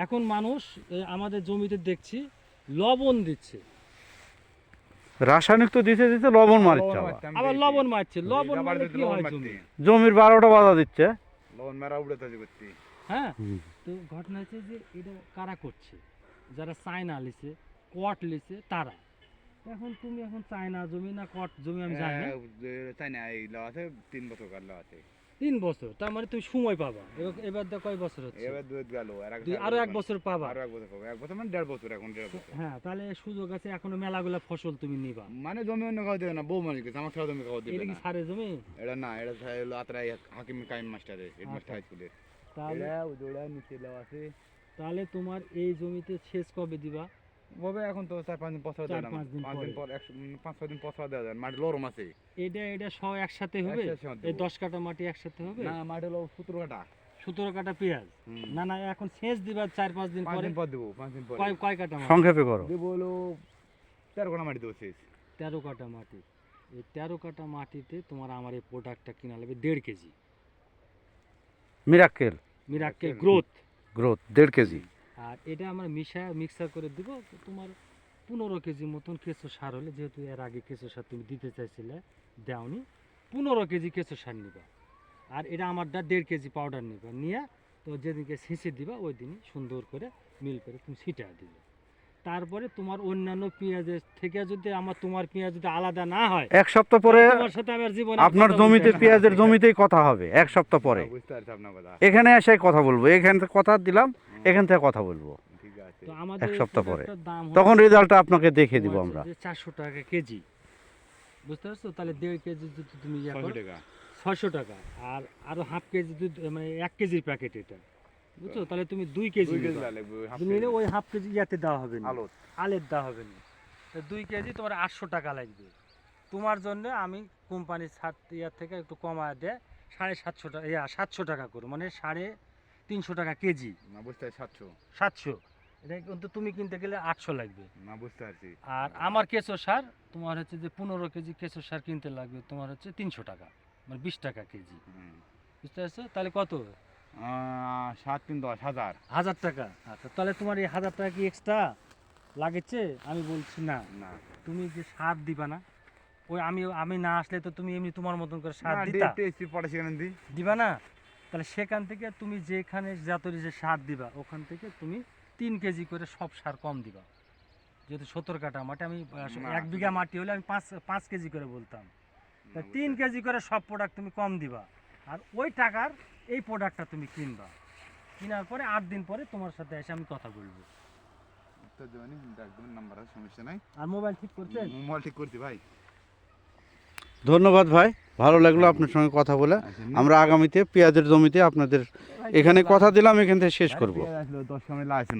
এখন মানুষ আমাদের জমিতে দেখছি লবণ দিচ্ছে, রাসায়নিক তো দিতে দিতে লবণ মারছে, আবার লবণ মারছে। লবণ মানে কি হয়, জমির 12টা বাধা দিচ্ছে। হ্যাঁ, তো ঘটনা হচ্ছে যে এটা কারা করছে, যারা চায়না লিছে, কট লিছে তারা। এখন তুমি এখন চায়না জমি না কট জমি আমি জানি না, 3 বছর, তার মানে তুমি সময় পাবা। এবার দেখো কয় বছর হচ্ছে, আরো 1 বছর পাবা। হ্যাঁ, তাহলে সুযোগ আছে, এখনো মেলাগুলা ফসল তুমি নিবা। মানে জমি অন্য খাওয়া দেবে না, বউ মানে কিছু আমার খাওয়া জমি খাওয়া দেবে এটা কি না। সারে জমি? এটা না, এটা হলো আত্রাই হাকিম কাইম মাস্টারের, হেডমাস্টার হাই স্কুলের। তাহলে ওটা নিচে দেওয়া আছে। তাহলে তোমার এই জমিতে সেচ কবে দিবা? ববে এখন তো 4-5 দিন পছরা দেয় না, 4-5 দিন 5 দিন পর 5-6 দিন পছরা দেওয়া যায়। মাটি লরম আছে। এটা সব একসাথে হবে? এই 10 কাঠা মাটি একসাথে হবে? না, মাটি হলো 17 কাঠা। 17 কাঠা পেঁয়াজ? না না, এখন সেচ দিবা 4-5 দিন পরে। 5 দিন পর দেব, 5 দিন পর। কয় কাঠা মাটি? সংক্ষেপে করো। দেব হলো 13 কাঠা মাটি দেব শেষ। 13 কাঠা মাটি। এই 13 কাঠা মাটিতে তোমার আমার এই প্রোডাক্টটা কিনা লাগবে 1.5 কেজি। Miracle growth 1.5 KG. আর এটা আমরা মিক্সার করে দিব তোমার 15 কেজি মতন কেঁচো সার হলে, যেহেতু এর আগে কেঁচো সার তুমি দিতে চাইছিলে দেওনি, 15 কেজি কেঁচো সার নিবা। আর এটা আমারটা 1.5 কেজি পাউডার নিবা, নিয়ে তো যেদিনকে ছিঁচে দিবা ওই দিনই সুন্দর করে মিল করে তুমি ছিটা দিবে। তারপরে তোমার অন্যান্য পেঁয়াজের থেকে যদি তোমার পেঁয়াজ যদি আলাদা না হয়, 1 সপ্তাহ পরে তোমার সাথে আমার জীবনে আপনার জমিতে পেঁয়াজের জমিতেই কথা হবে। 1 সপ্তাহ পরে বুঝতে পারছি আপনার কথা। এখানে এসে কথা বলবো, এখান থেকে কথা দিলাম, এখান থেকে কথা বলবো। ঠিক আছে। তো আমাদের 1 সপ্তাহ পরে দাম তখন রেজাল্টটা আপনাকে দেখে দিব আমরা। 400 টাকা কেজি, বুঝতে পারছো? তাহলে 1.5 কেজি যদি তুমি 600 টাকা। 600 টাকা। আর আরো হাফ কেজি যদি মানে 1 কেজির প্যাকেট এটা, বুঝছো? তাহলে তুমি 2 কেজি 2 কেজি নিবা। লাগবে। তুমি নিলে ওই হাফ কেজি ইয়াতে দেওয়া হবে না, আলত। আলের দেওয়া হবে না। তো 2 কেজি তোমার 800 টাকা লাগবে। তোমার জন্য আমি কোম্পানির ইয়ার থেকে একটু কমায় দেয় 750 টাকা, 700 টাকা করে, মানে 350 টাকা কেজি। না, বুঝতে পারছি 700। 700, এটা কিন্তু তুমি কিনতে গেলে 800 লাগবে। না, বুঝতে পারছি। আর আমার কেঁচো সার তোমার হচ্ছে যে 15 কেজি কেঁচো সার কিনতে লাগবে তোমার হচ্ছে 300 টাকা, মানে 20 টাকা কেজি। বুঝতে পারছো? তাহলে কত? 7-3-10,000। 1000 টাকা। আচ্ছা, তাহলে তোমার এই 1000 টাকা কি এক্সট্রা লাগেছে? আমি বলছি না, না, তুমি যে সার দিবা না, ওই আমি না আসলে তো তুমি এমনি তোমার মতন করে সার দিতা, দিবা না? তাহলে সেখান থেকে তুমি যেখানে যতরি যে সার দিবা ওখান থেকে তুমি 3 কেজি করে সব সার কম দিবা। যেহেতু 17 কাঠা মাটি, আমি 1 বিঘা মাটি হলে আমি 5 কেজি করে বলতাম, তা 3 কেজি করে সব প্রোডাক্ট তুমি কম দিবা। আর ওই টাকার এই প্রোডাক্টটা তুমি কিনবা, কেনার পরে 8 দিন পরে তোমার সাথে এসে আমি কথা বলবো। সমস্যা নাই। আর মোবাইল ঠিক করছেন? মোবাইল ঠিক করছি ভাই। ধন্যবাদ ভাই, ভালো লাগলো আপনার সঙ্গে কথা বলে। আমরা আগামীতে পেঁয়াজের জমিতে আপনাদের এখানে কথা দিলাম, এখান থেকে শেষ করব। 10 কামে লাগাইছেন।